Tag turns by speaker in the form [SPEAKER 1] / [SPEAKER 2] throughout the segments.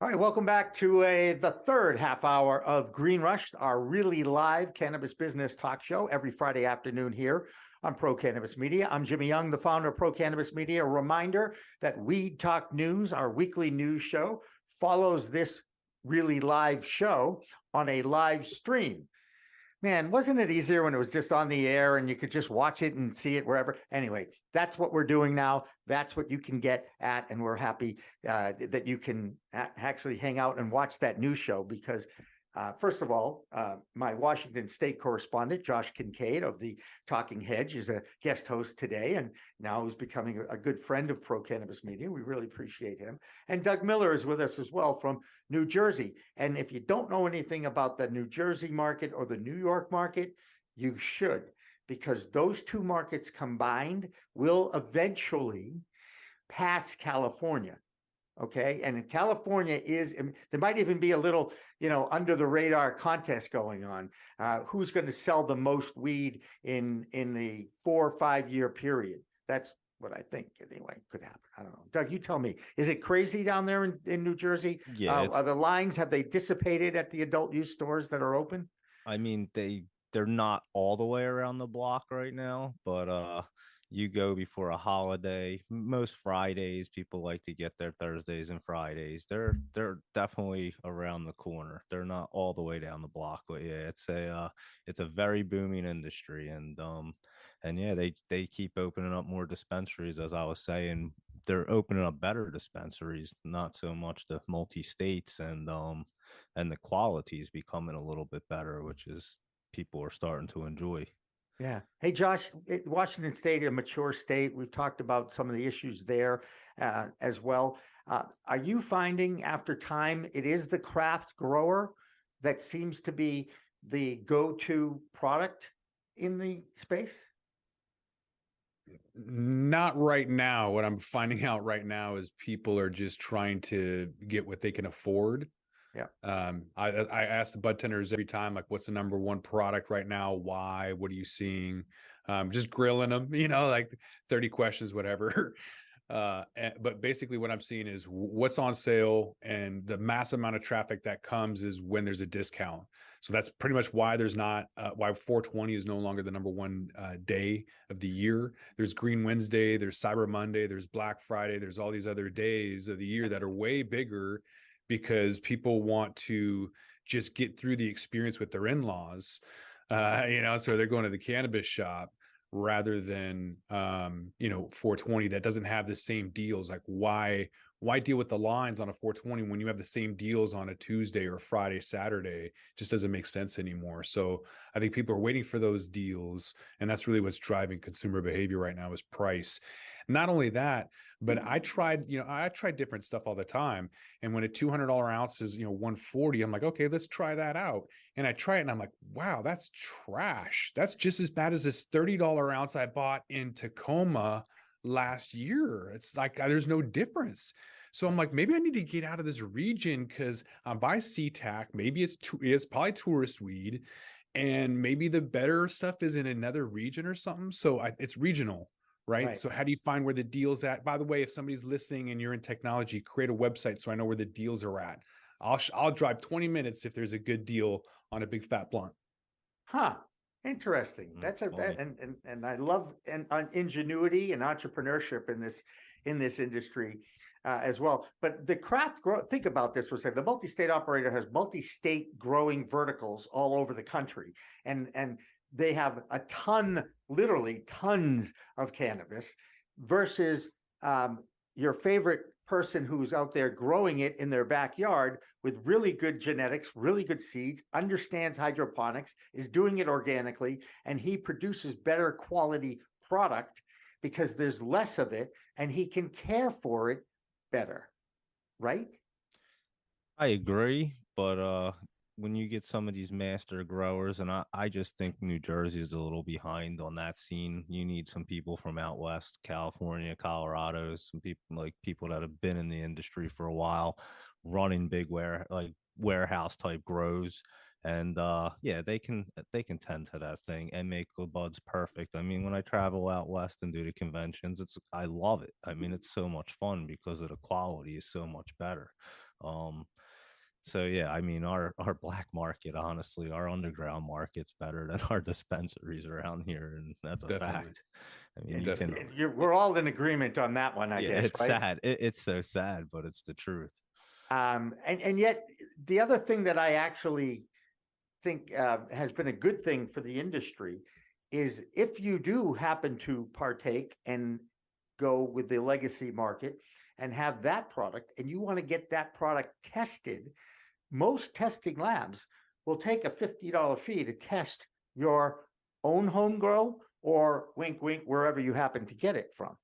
[SPEAKER 1] All right, welcome back to the third half hour of Green Rush, our really live cannabis business talk show every Friday afternoon here on Pro Cannabis Media. I'm Jimmy Young, the founder of Pro Cannabis Media. A reminder that Weed Talk News, our weekly news show, follows this really live show on a live stream. Man, wasn't it easier when it was just on the air and you could just watch it and see it wherever? Anyway, that's what we're doing now. That's what you can get at. And we're happy that you can actually hang out and watch that news show because first of all, my Washington State correspondent, Josh Kincaid of the Talking Hedge, is a guest host today, and now he's becoming a good friend of Pro Cannabis Media. We really appreciate him. And Doug Miller is with us as well from New Jersey. And if you don't know anything about the New Jersey market or the New York market, you should, because those two markets combined will eventually pass California. Okay. And in California there might even be a little, under the radar contest going on. Who's going to sell the most weed in the 4 or 5 year period? That's what I think anyway could happen. I don't know. Doug, you tell me, is it crazy down there in New Jersey?
[SPEAKER 2] Yeah,
[SPEAKER 1] Are the lines, have they dissipated at the adult use stores that are open?
[SPEAKER 2] I mean they're not all the way around the block right now, but you go before a holiday. Most Fridays people like to get their Thursdays and Fridays. They're definitely around the corner. They're not all the way down the block, but yeah, it's a very booming industry and yeah, they keep opening up more dispensaries as I was saying. They're opening up better dispensaries, not so much the multi-states and the quality is becoming a little bit better, which is people are starting to enjoy.
[SPEAKER 1] Yeah. Hey, Josh, Washington State, a mature state. We've talked about some of the issues there as well. Are you finding after time it is the craft grower that seems to be the go-to product in the space?
[SPEAKER 3] Not right now. What I'm finding out right now is people are just trying to get what they can afford.
[SPEAKER 1] Yeah.
[SPEAKER 3] I ask the bud tenders every time, like, what's the number one product right now? Why? What are you seeing? Just grilling them, like 30 questions, whatever. But basically what I'm seeing is what's on sale, and the mass amount of traffic that comes is when there's a discount. So that's pretty much why there's not why 420 is no longer the number one day of the year. There's Green Wednesday, there's Cyber Monday, there's Black Friday, there's all these other days of the year that are way bigger because people want to just get through the experience with their in-laws. So they're going to the cannabis shop rather than 420 that doesn't have the same deals. Like why deal with the lines on a 420 when you have the same deals on a Tuesday or Friday, Saturday? It just doesn't make sense anymore. So I think people are waiting for those deals, and that's really what's driving consumer behavior right now is price. Not only that, but I tried different stuff all the time, and when a $200 ounce is 140, I'm like, okay, let's try that out. And I try it and I'm like, wow, that's trash. That's just as bad as this $30 ounce I bought in Tacoma last year. It's like there's no difference. So I'm like, maybe I need to get out of this region because I'm by SeaTac. Maybe it's probably tourist weed, and maybe the better stuff is in another region or something. So it's regional, right? So how do you find where the deal's at? By the way, if somebody's listening and you're in technology, create a website so I know where the deals are at. I'll drive 20 minutes if there's a good deal on a big fat blunt.
[SPEAKER 1] Huh. Interesting. That's and I love ingenuity and entrepreneurship in this industry as well. But the craft grow. Think about this for a second. The multi-state operator has multi-state growing verticals all over the country, and they have a ton, literally tons of cannabis, versus your favorite person who's out there growing it in their backyard with really good genetics, really good seeds, understands hydroponics, is doing it organically, and he produces better quality product because there's less of it and he can care for it better, right?
[SPEAKER 2] I agree, but when you get some of these master growers, and I just think New Jersey is a little behind on that scene. You need some people from out west, California, Colorado, some people like people that have been in the industry for a while, running big warehouse type grows. And yeah, they can tend to that thing and make the buds perfect. I mean, when I travel out west and do the conventions, I love it. I mean, it's so much fun because of the quality is so much better. Um, so yeah, I mean our black market, honestly, our underground market's better than our dispensaries around here, and that's a
[SPEAKER 3] Definitely.
[SPEAKER 2] fact. I mean, you can,
[SPEAKER 3] Definitely.
[SPEAKER 1] We're all in agreement on that one, I
[SPEAKER 2] yeah,
[SPEAKER 1] guess,
[SPEAKER 2] it's
[SPEAKER 1] right?
[SPEAKER 2] sad. It's so sad, but it's the truth.
[SPEAKER 1] And yet the other thing that I actually think has been a good thing for the industry is if you do happen to partake and go with the legacy market and have that product and you want to get that product tested, most testing labs will take a $50 fee to test your own home grow or wink, wink, wherever you happen to get it from.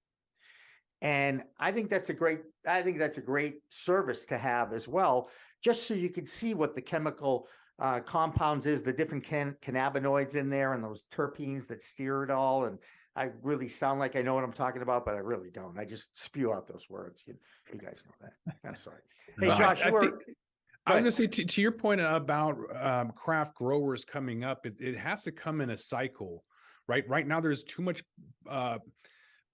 [SPEAKER 1] And I think that's a great service to have as well, just so you can see what the chemical compounds is, the different cannabinoids in there and those terpenes that steer it all. And I really sound like I know what I'm talking about, but I really don't. I just spew out those words. You guys know that. I'm sorry. Hey,
[SPEAKER 2] No,
[SPEAKER 1] Josh,
[SPEAKER 3] I
[SPEAKER 1] you were.
[SPEAKER 3] think I
[SPEAKER 1] Go
[SPEAKER 3] was
[SPEAKER 1] ahead.
[SPEAKER 3] gonna say to your point about craft growers coming up, it has to come in a cycle, right? Right now, there's too much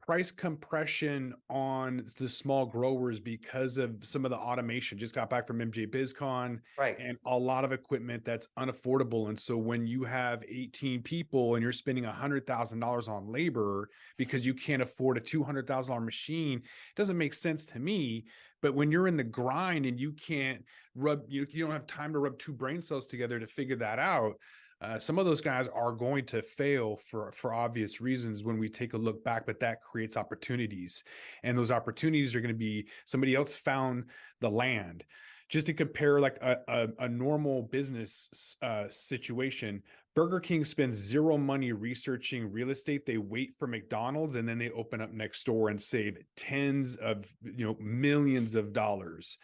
[SPEAKER 3] price compression on the small growers because of some of the automation. Just got back from MJ BizCon
[SPEAKER 1] Right.
[SPEAKER 3] and a lot of equipment that's unaffordable. And so when you have 18 people and you're spending $100,000 on labor because you can't afford a $200,000 machine, it doesn't make sense to me. But when you're in the grind and you can't you don't have time to rub two brain cells together to figure that out. Some of those guys are going to fail for obvious reasons when we take a look back, but that creates opportunities. And those opportunities are going to be somebody else found the land. Just to compare like a normal business situation, Burger King spends zero money researching real estate. They wait for McDonald's and then they open up next door and save tens of millions of dollars.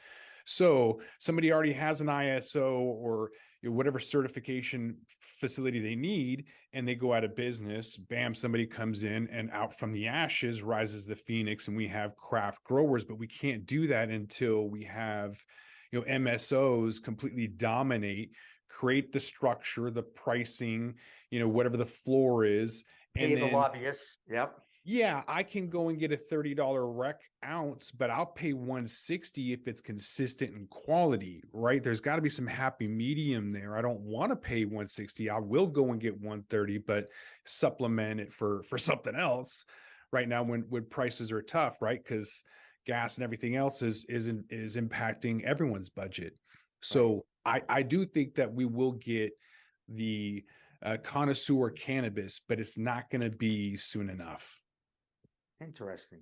[SPEAKER 3] So somebody already has an ISO or whatever certification facility they need, and they go out of business. Bam, somebody comes in and out from the ashes rises the phoenix, and we have craft growers. But we can't do that until we have MSOs completely dominate, create the structure, the pricing, whatever the floor is,
[SPEAKER 1] Pay
[SPEAKER 3] and
[SPEAKER 1] the
[SPEAKER 3] then
[SPEAKER 1] lobbyists. Yep.
[SPEAKER 3] yeah, I can go and get a $30 rec ounce, but I'll pay 160 if it's consistent in quality, right? There's got to be some happy medium there. I don't want to pay 160. I will go and get 130, but supplement it for something else right now when prices are tough, right? Because gas and everything else is impacting everyone's budget. So I do think that we will get the connoisseur cannabis, but it's not going to be soon enough.
[SPEAKER 1] Interesting.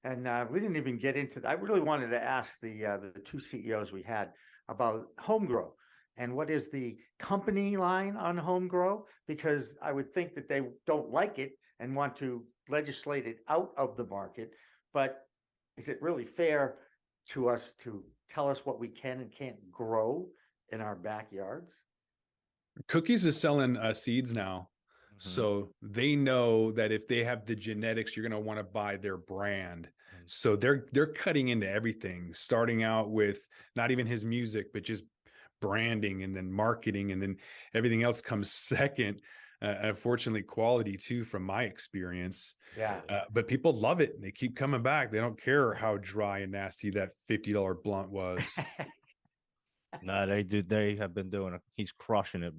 [SPEAKER 1] And we didn't even get into that. I really wanted to ask the two CEOs we had about home grow and what is the company line on home grow, because I would think that they don't like it and want to legislate it out of the market. But is it really fair to us to tell us what we can and can't grow in our backyards?
[SPEAKER 3] Cookies is selling seeds now. So they know that if they have the genetics, you're going to want to buy their brand. So they're cutting into everything, starting out with not even his music, but just branding and then marketing, and then everything else comes second. Unfortunately, quality too, from my experience.
[SPEAKER 1] Yeah.
[SPEAKER 3] But people love it. They keep coming back. They don't care how dry and nasty that $50 blunt was.
[SPEAKER 2] No, they do. They have been doing. He's crushing it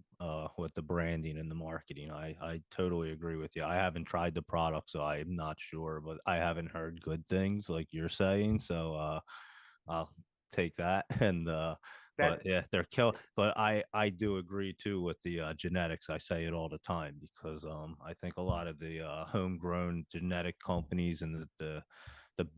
[SPEAKER 2] with the branding and the marketing. I totally agree with you. I haven't tried the product, so I'm not sure, but I haven't heard good things like you're saying. So I'll take that. And but yeah, they're kill. But I do agree too with the genetics. I say it all the time because I think a lot of the homegrown genetic companies and the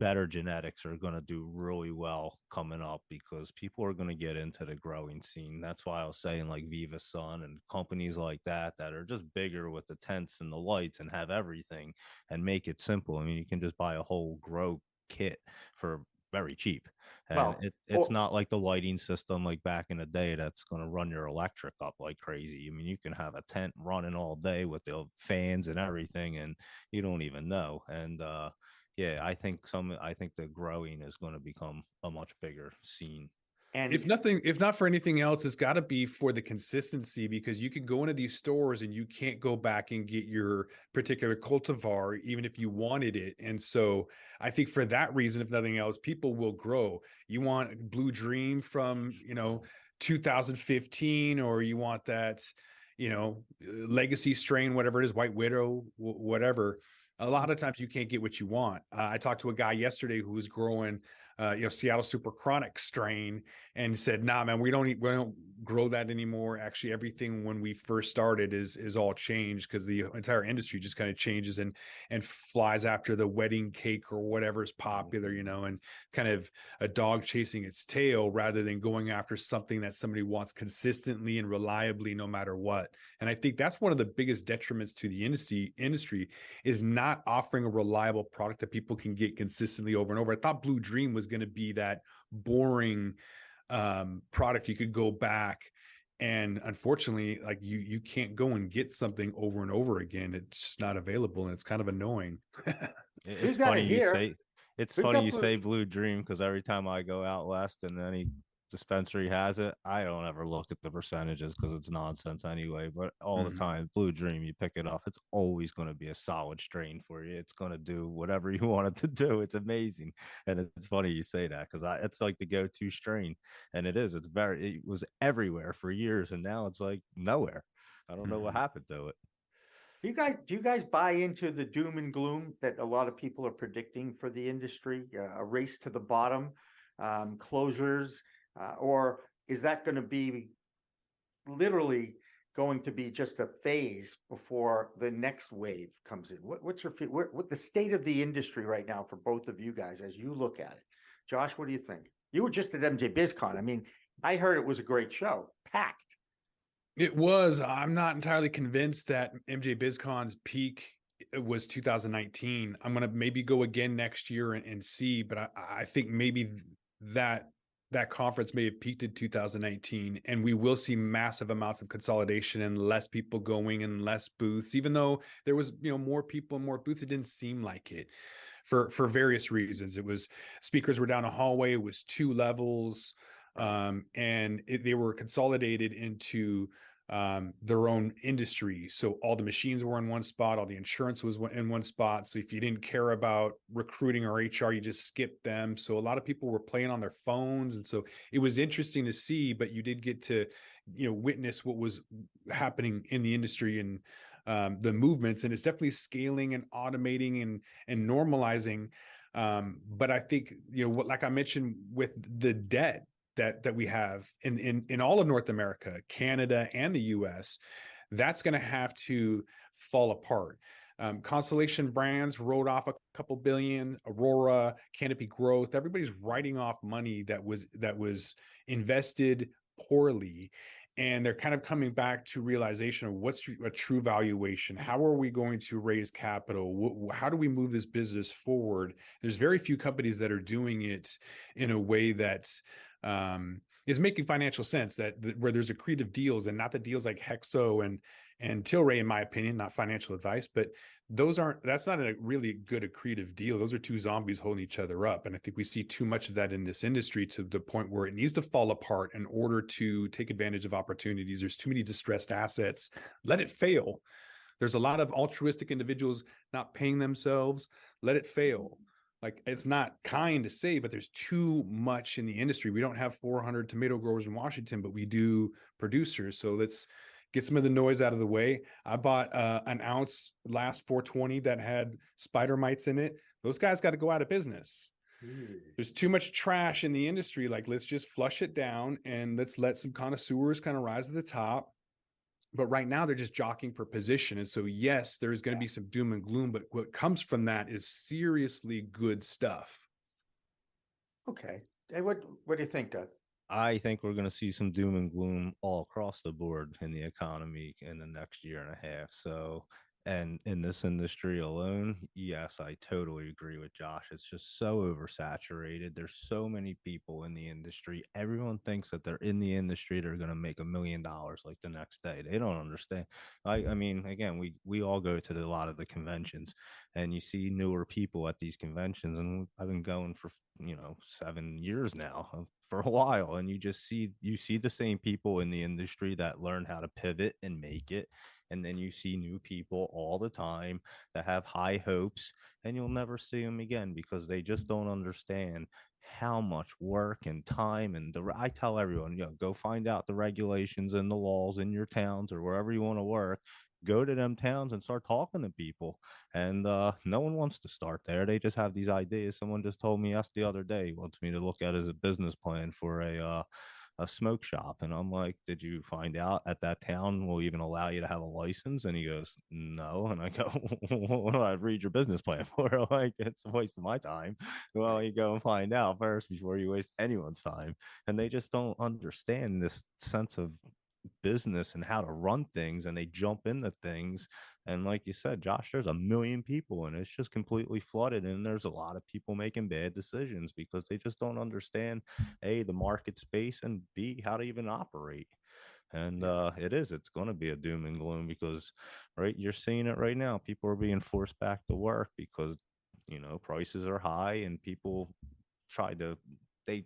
[SPEAKER 2] better genetics are going to do really well coming up because people are going to get into the growing scene. That's why I was saying like Viva Sun and companies like that are just bigger with the tents and the lights and have everything and make it simple. I mean, you can just buy a whole grow kit for very cheap. And
[SPEAKER 1] Well,
[SPEAKER 2] it's not like the lighting system like back in the day that's going to run your electric up like crazy. I mean, you can have a tent running all day with the fans and everything, and you don't even know. And yeah, I think the growing is going to become a much bigger scene.
[SPEAKER 1] and
[SPEAKER 3] If not for anything else, it's got to be for the consistency, because you can go into these stores and you can't go back and get your particular cultivar even if you wanted it. And so I think for that reason, if nothing else, people will grow. You want Blue Dream from 2015, or you want that legacy strain, whatever it is, White Widow, whatever. A lot of times you can't get what you want. I talked to a guy yesterday who was growing Seattle Super Chronic strain, and said, nah, man, we don't grow that anymore. Actually, everything when we first started is all changed, because the entire industry just kind of changes and flies after the wedding cake or whatever is popular, and kind of a dog chasing its tail, rather than going after something that somebody wants consistently and reliably no matter what. And I think that's one of the biggest detriments to the industry is not offering a reliable product that people can get consistently over and over. I thought Blue Dream was going to be that boring product you could go back, and unfortunately, like you can't go and get something over and over again. It's just not available, and it's kind of annoying.
[SPEAKER 1] we've
[SPEAKER 2] It's
[SPEAKER 1] got it
[SPEAKER 2] funny you
[SPEAKER 1] here.
[SPEAKER 2] say it's
[SPEAKER 1] We've
[SPEAKER 2] funny
[SPEAKER 1] got
[SPEAKER 2] you
[SPEAKER 1] Blue.
[SPEAKER 2] say Blue Dream, because every time I go out west and any dispensary has it, I don't ever look at the percentages because it's nonsense anyway. But all the time, Blue Dream, you pick it up, it's always going to be a solid strain for you. It's going to do whatever you want it to do. It's amazing, and it's funny you say that, because it's like the go-to strain, and it is. It was everywhere for years, and now it's like nowhere. I don't know what happened to it.
[SPEAKER 1] Do you guys buy into the doom and gloom that a lot of people are predicting for the industry? A race to the bottom, closures, or is that going to be literally going to be just a phase before the next wave comes in? What's your what the state of the industry right now for both of you guys as you look at it? Josh, what do you think? You were just at MJ BizCon. I mean, I heard it was a great show, packed.
[SPEAKER 3] It was. I'm not entirely convinced that MJ BizCon's peak was 2019. I'm gonna maybe go again next year and see, but I think maybe that conference may have peaked in 2019, and we will see massive amounts of consolidation and less people going and less booths. Even though there was more people and more booths, it didn't seem like it for various reasons. It was speakers were down a hallway. It was 2 levels. And they were consolidated into their own industry. So all the machines were in one spot, all the insurance was in one spot. So if you didn't care about recruiting or HR, you just skipped them. So a lot of people were playing on their phones. And so it was interesting to see, but you did get to, witness what was happening in the industry and the movements. And it's definitely scaling and automating and normalizing. But I think, like I mentioned with the debt, that we have in all of North America, Canada, and the US, that's going to have to fall apart. Constellation Brands wrote off a couple billion, Aurora, Canopy Growth, everybody's writing off money that was invested poorly. And they're kind of coming back to realization of what's a true valuation. How are we going to raise capital? How do we move this business forward? There's very few companies that are doing it in a way that's is making financial sense, that where there's accretive deals, and not the deals like Hexo and Tilray, in my opinion, not financial advice, but that's not a really good accretive deal. Those are two zombies holding each other up. And I think we see too much of that in this industry, to the point where it needs to fall apart in order to take advantage of opportunities. There's too many distressed assets. Let it fail. There's a lot of altruistic individuals not paying themselves. Let it fail. Like, it's not kind to say, but there's too much in the industry. We don't have 400 tomato growers in Washington, but we do producers. So let's get some of the noise out of the way. I bought an ounce last 420 that had spider mites in it. Those guys got to go out of business. There's too much trash in the industry. Like, let's just flush it down, and let's let some connoisseurs kind of rise to the top. But right now they're just jockeying for position. And so, yes, there's going to be some doom and gloom, but what comes from that is seriously good stuff.
[SPEAKER 1] Okay. Hey, what do you think, Doug?
[SPEAKER 2] I think we're going to see some doom and gloom all across the board in the economy in the next year and a half. So, And in this industry alone, yes, I totally agree with Josh. It's just so oversaturated. There's so many people in the industry. Everyone thinks that they're in the industry, they're going to make $1 million like the next day. They don't understand. I mean, again, we all go to a lot of the conventions, and you see newer people at these conventions, and I've been going for 7 years now, for a while, and you see the same people in the industry that learn how to pivot and make it, and then you see new people all the time that have high hopes, and you'll never see them again because they just don't understand how much work and time. And I tell everyone, go find out the regulations and the laws in your towns or wherever you want to work. Go to them towns and start talking to people. And no one wants to start there. They just have these ideas. Someone just told me the other day, he wants me to look at as a business plan for a smoke shop. And I'm like, did you find out at that town will even allow you to have a license? And he goes, no. And I go, what do I read your business plan for? Like, it's a waste of my time. Well, you go and find out first before you waste anyone's time. And they just don't understand this sense of business and how to run things, and they jump into things. And like you said, Josh, there's a million people and it's just completely flooded, and there's a lot of people making bad decisions because they just don't understand A, the market space, and B, how to even operate. And it's going to be a doom and gloom because right, you're seeing it right now. People are being forced back to work because prices are high, and people tried to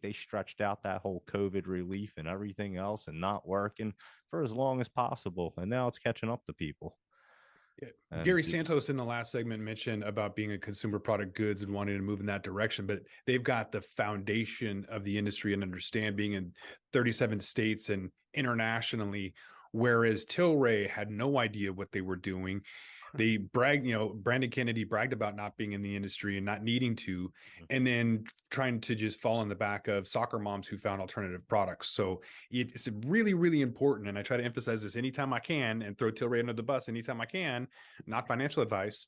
[SPEAKER 2] they stretched out that whole COVID relief and everything else and not working for as long as possible. And now it's catching up to people.
[SPEAKER 3] Yeah.
[SPEAKER 2] And
[SPEAKER 3] Gary Santos in the last segment mentioned about being a consumer product goods and wanting to move in that direction, but they've got the foundation of the industry and understand being in 37 states and internationally, whereas Tilray had no idea what they were doing. They bragged, Brandon Kennedy bragged about not being in the industry and not needing to, and then trying to just fall in the back of soccer moms who found alternative products. So it's really, really important. And I try to emphasize this anytime I can and throw Tilray under the bus anytime I can, not financial advice.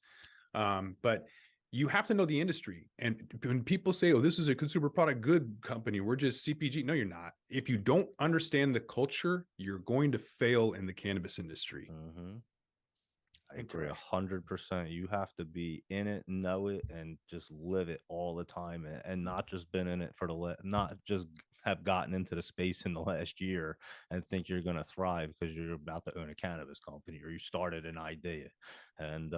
[SPEAKER 3] But you have to know the industry. And when people say, oh, this is a consumer product good company, we're just CPG. No, you're not. If you don't understand the culture, you're going to fail in the cannabis industry.
[SPEAKER 2] Mm-hmm. I agree 100%. You have to be in it, know it, and just live it all the time, and not just been in it for not just have gotten into the space in the last year and think you're going to thrive because you're about to own a cannabis company or you started an idea. And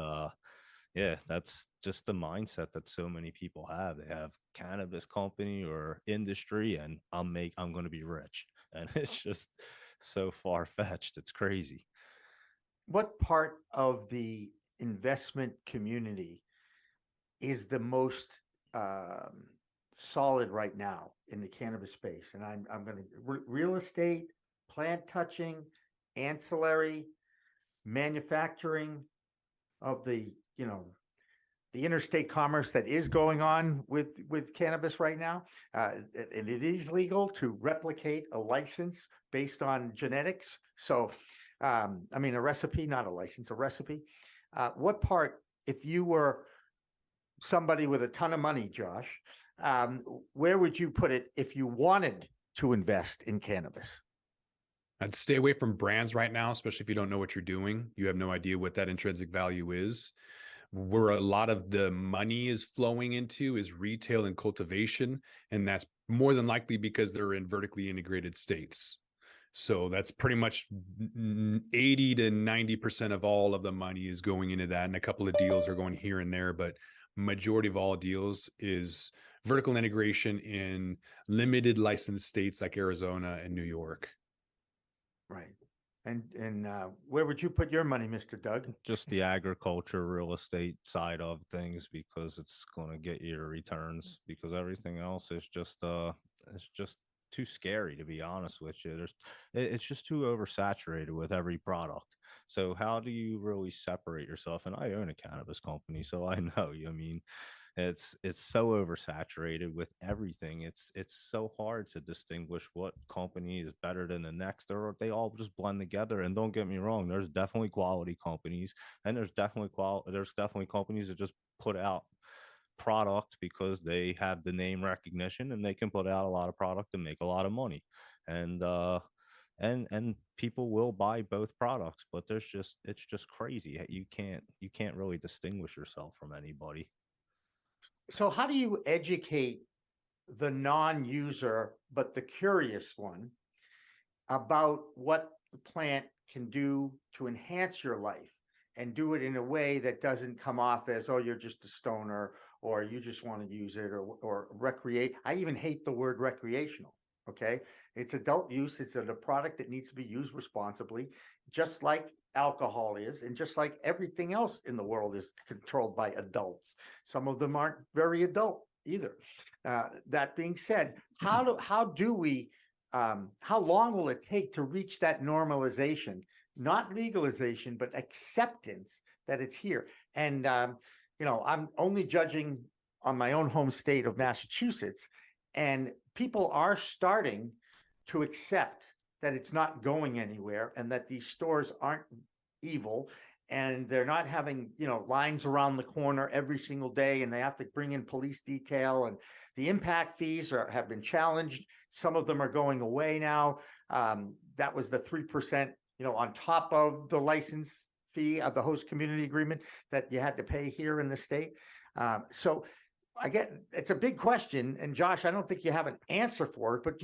[SPEAKER 2] that's just the mindset that so many people have. They have cannabis company or industry, and I'm going to be rich, and it's just so far fetched. It's crazy.
[SPEAKER 1] What part of the investment community is the most solid right now in the cannabis space? And I'm going to real estate, plant touching, ancillary, manufacturing of the interstate commerce that is going on with cannabis right now. And it is legal to replicate a license based on genetics. So a recipe, not a license, a recipe. What part, if you were somebody with a ton of money, Josh, where would you put it if you wanted to invest in cannabis?
[SPEAKER 3] I'd stay away from brands right now, especially if you don't know what you're doing. You have no idea what that intrinsic value is. Where a lot of the money is flowing into is retail and cultivation, and that's more than likely because they're in vertically integrated states. So that's pretty much 80 to 90% of all of the money is going into that. And a couple of deals are going here and there, but majority of all deals is vertical integration in limited licensed states like Arizona and New York.
[SPEAKER 1] Right. And where would you put your money, Mr. Doug?
[SPEAKER 2] Just the agriculture, real estate side of things, because it's going to get your returns, because everything else is just it's just too scary, to be honest with you. It's just too oversaturated with every product. So how do you really separate yourself? And I own a cannabis company, so I know. I mean, it's so oversaturated with everything. It's so hard to distinguish what company is better than the next, or they all just blend together. And don't get me wrong, there's definitely quality companies, and there's definitely companies that just put out product because they have the name recognition and they can put out a lot of product and make a lot of money. And and people will buy both products, but it's just crazy. You can't really distinguish yourself from anybody.
[SPEAKER 1] So how do you educate the non-user, but the curious one, about what the plant can do to enhance your life and do it in a way that doesn't come off as, oh, you're just a stoner or you just want to use it or recreate. I even hate the word recreational. Okay. It's adult use. It's a product that needs to be used responsibly, just like alcohol is, and just like everything else in the world is controlled by adults. Some of them aren't very adult either. That being said, how long will it take to reach that normalization, not legalization, but acceptance that it's here? And, I'm only judging on my own home state of Massachusetts, and people are starting to accept that it's not going anywhere and that these stores aren't evil, and they're not having, lines around the corner every single day, and they have to bring in police detail, and the impact fees have been challenged. Some of them are going away now. That was the 3%, on top of the license fee of the host community agreement that you had to pay here in the state. So it's a big question. And Josh, I don't think you have an answer for it, but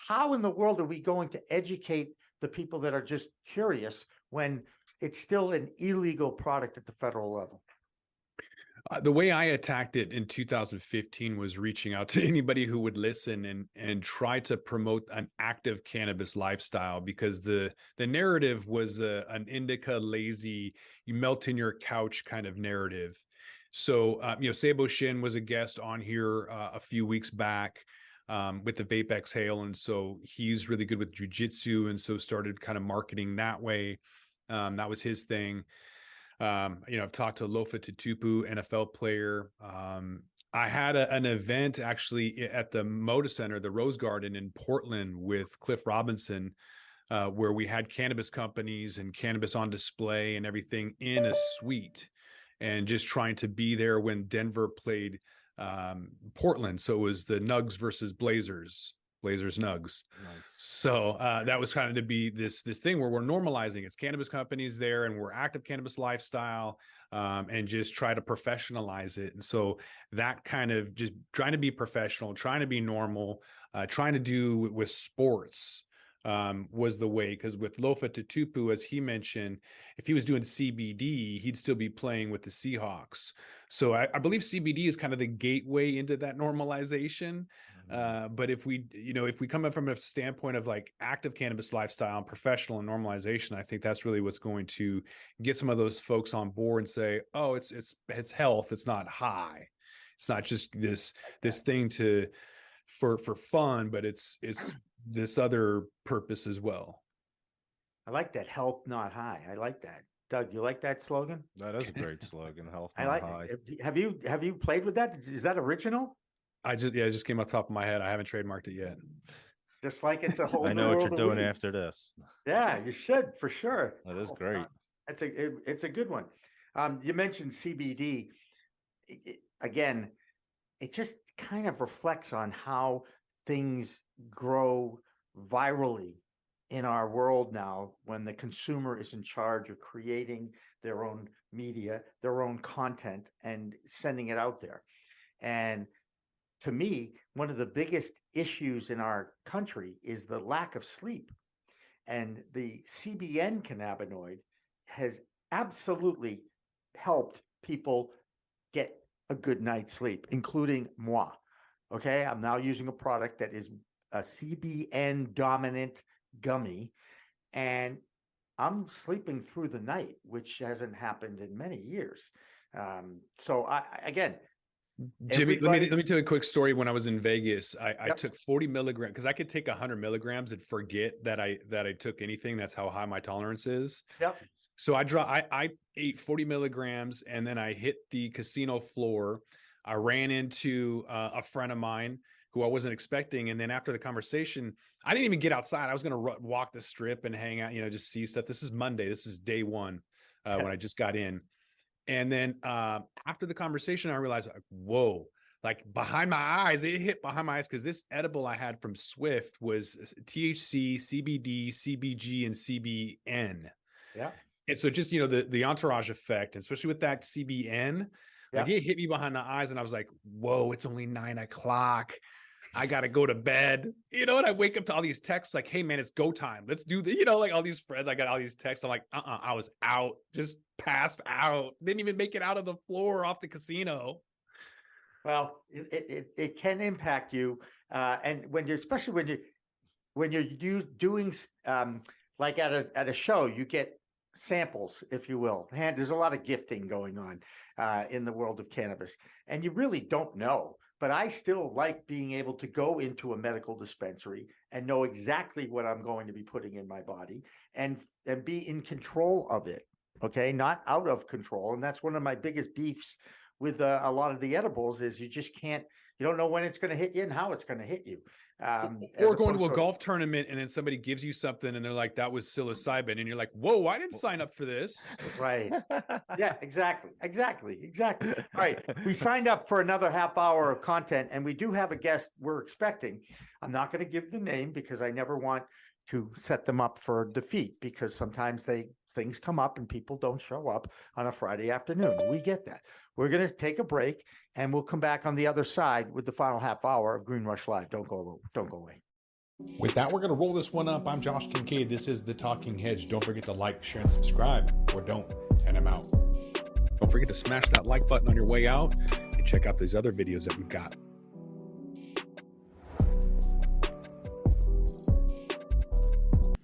[SPEAKER 1] how in the world are we going to educate the people that are just curious when it's still an illegal product at the federal level?
[SPEAKER 3] The way I attacked it in 2015 was reaching out to anybody who would listen and try to promote an active cannabis lifestyle, because the narrative was an indica lazy, you melt in your couch kind of narrative. So, Sabo Shin was a guest on here a few weeks back with the Vape Exhale. And so he's really good with jujitsu, and so started kind of marketing that way. That was his thing. I've talked to Lofa Tatupu, NFL player. I had an event actually at the Moda Center, the Rose Garden in Portland, with Cliff Robinson, where we had cannabis companies and cannabis on display and everything in a suite, and just trying to be there when Denver played Portland. So it was the Nugs versus Blazers. Blazers Nugs.
[SPEAKER 2] Nice.
[SPEAKER 3] So that was kind of to be this thing where we're normalizing it's cannabis companies there, and we're active cannabis lifestyle, and just try to professionalize it. And so that kind of just trying to be professional, trying to be normal, trying to do with sports was the way. Because with Lofa Tatupu, as he mentioned, if he was doing CBD, he'd still be playing with the Seahawks. So I believe CBD is kind of the gateway into that normalization. But if we come up from a standpoint of like active cannabis lifestyle and professional and normalization, I think that's really what's going to get some of those folks on board and say, oh, it's health. It's not high. It's not just this thing for fun, but it's this other purpose as well.
[SPEAKER 1] I like that, health, not high. I like that. Doug, you like that slogan?
[SPEAKER 2] That is a great slogan. Health,
[SPEAKER 1] I
[SPEAKER 2] not
[SPEAKER 1] like
[SPEAKER 2] high.
[SPEAKER 1] it. Have you played with that? Is that original?
[SPEAKER 3] It just came off the top of my head. I haven't trademarked it yet.
[SPEAKER 1] Just like it's a whole
[SPEAKER 2] I
[SPEAKER 1] new
[SPEAKER 2] know what
[SPEAKER 1] world
[SPEAKER 2] you're
[SPEAKER 1] of
[SPEAKER 2] doing
[SPEAKER 1] weed.
[SPEAKER 2] after this.
[SPEAKER 1] Yeah, you should, for sure.
[SPEAKER 2] That is great.
[SPEAKER 1] It's a good one. You mentioned CBD. Again, it just kind of reflects on how things grow virally in our world now, when the consumer is in charge of creating their own media, their own content, and sending it out there. And to me, one of the biggest issues in our country is the lack of sleep. And the CBN cannabinoid has absolutely helped people get a good night's sleep, including moi. Okay, I'm now using a product that is a CBN dominant gummy, and I'm sleeping through the night, which hasn't happened in many years. So again,
[SPEAKER 3] Jimmy, let me tell you a quick story. When I was in Vegas, I took 40 milligrams because I could take 100 milligrams and forget that I took anything. That's how high my tolerance is.
[SPEAKER 1] Yep.
[SPEAKER 3] So I ate 40 milligrams, and then I hit the casino floor. I ran into a friend of mine who I wasn't expecting. And then after the conversation, I didn't even get outside. I was going to walk the strip and hang out, just see stuff. This is Monday. This is day one when I just got in. And then after the conversation, I realized, like, whoa, like behind my eyes. It hit behind my eyes because this edible I had from Swift was THC, CBD, CBG, and CBN.
[SPEAKER 1] Yeah.
[SPEAKER 3] And so just, the entourage effect, and especially with that CBN, like it hit me behind the eyes and I was like, whoa, it's only 9 o'clock. I got to go to bed, and I wake up to all these texts like, hey man, it's go time. Let's do the, like all these friends. I got all these texts. I'm like, I was out, just passed out. Didn't even make it out of the floor off the casino.
[SPEAKER 1] Well, it can impact you. And especially when you're doing like at a show, you get samples, if you will. And there's a lot of gifting going on in the world of cannabis, and you really don't know. But I still like being able to go into a medical dispensary and know exactly what I'm going to be putting in my body and be in control of it. Okay, not out of control. And that's one of my biggest beefs with a lot of the edibles is you just can't. You don't know when it's going to hit you and how it's going to hit you.
[SPEAKER 3] Or going to a golf tournament and then somebody gives you something and they're like, that was psilocybin. And you're like, whoa, I didn't sign up for this.
[SPEAKER 1] Right. Yeah, exactly. All right. We signed up for another half hour of content, and we do have a guest we're expecting. I'm not going to give the name because I never want to set them up for defeat, because sometimes things come up and people don't show up on a Friday afternoon. We get that. We're going to take a break and we'll come back on the other side with the final half hour of Green Rush Live. Don't go away.
[SPEAKER 3] With that, we're going to roll this one up. I'm Josh Kincaid. This is The Talking Hedge. Don't forget to like, share, and subscribe, or don't, and I'm out. Don't forget to smash that like button on your way out and check out these other videos that we've got.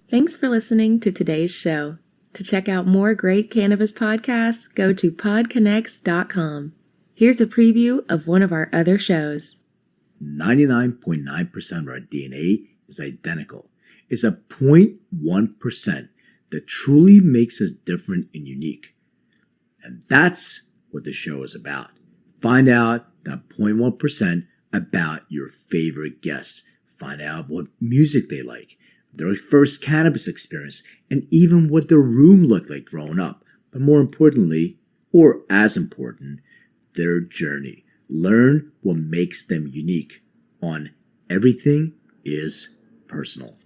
[SPEAKER 4] Thanks for listening to today's show. To check out more great cannabis podcasts, go to podconnects.com. Here's a preview of one of our other shows.
[SPEAKER 5] 99.9% of our DNA is identical. It's a 0.1% that truly makes us different and unique. And that's what the show is about. Find out that 0.1% about your favorite guests. Find out what music they like, their first cannabis experience, and even what their room looked like growing up. But more importantly, or as important, their journey. Learn what makes them unique on Everything is Personal.